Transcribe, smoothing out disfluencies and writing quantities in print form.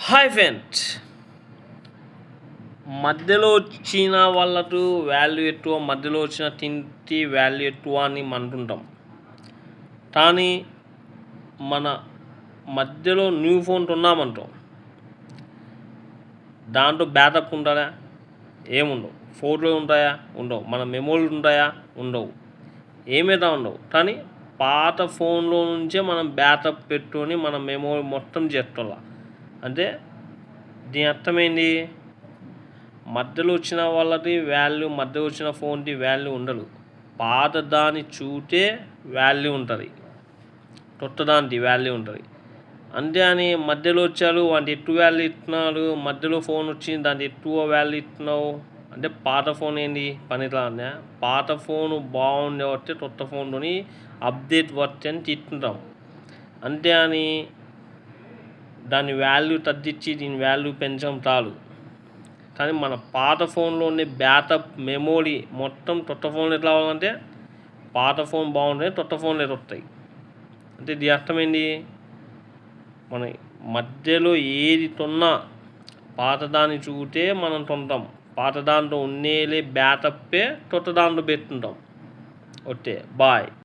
Hi friends, మధ్యలో వచ్చిన వాళ్ళకు వాల్యూ ఎక్కువ, మధ్యలో వచ్చిన తింటి వాల్యూ ఎక్కువ అని అంటుంటాం. కానీ మన మధ్యలో న్యూ ఫోన్ కొన్నామంటాం, దాంట్లో బ్యాకప్ ఉంటుందా? ఏముండవు. ఫోటోలు ఉంటాయా? ఉండవు. మన మెమోరీలు ఉంటాయా? ఉండవు. ఏమైతే ఉండవు. కానీ పాత ఫోన్లో నుంచే మనం బ్యాకప్ పెట్టుకొని మన మెమోరీ మొత్తం చేసుకోవాలి. అంటే దీని అర్థమైంది, మధ్యలో వచ్చిన వాళ్ళది వాల్యూ, మధ్యలో వచ్చిన ఫోన్ది వాల్యూ ఉండదు. పాత దాన్ని చూస్తే వాల్యూ ఉంటుంది, కొత్త దానికి వాల్యూ ఉంటుంది. అంతే అని మధ్యలో వచ్చారు వాటి ఎక్కువ వాల్యూ ఇస్తున్నారు, మధ్యలో ఫోన్ వచ్చింది దానికి ఎక్కువ వాల్యూ ఇస్తున్నావు అంటే పాత ఫోన్ ఏంది పనికిరాదా? పాత ఫోను బాగుండే వస్తే కొత్త ఫోన్తోని అప్డేట్ వస్తే అని తీసుకుంటాం. అంతే అని దాని వాల్యూ తగ్గించి దీని వాల్యూ పెంచడం చాలు. కానీ మన పాత ఫోన్లో ఉండే బ్యాకప్ మెమోరీ మొత్తం కొత్త ఫోన్లు ఎట్లా అవ్వాలంటే పాత ఫోన్ బాగుంటే కొత్త ఫోన్లు ఎట్లా వస్తాయి. అంటే దీని అర్థమైంది, మన మధ్యలో ఏది కొన్నా పాతదాన్ని చూస్తే మనం కొంటాం, పాత దాంట్లో ఉండేలే బ్యాకప్పే కొత్త దాంట్లో పెట్టుకుంటాం. Okay, bye.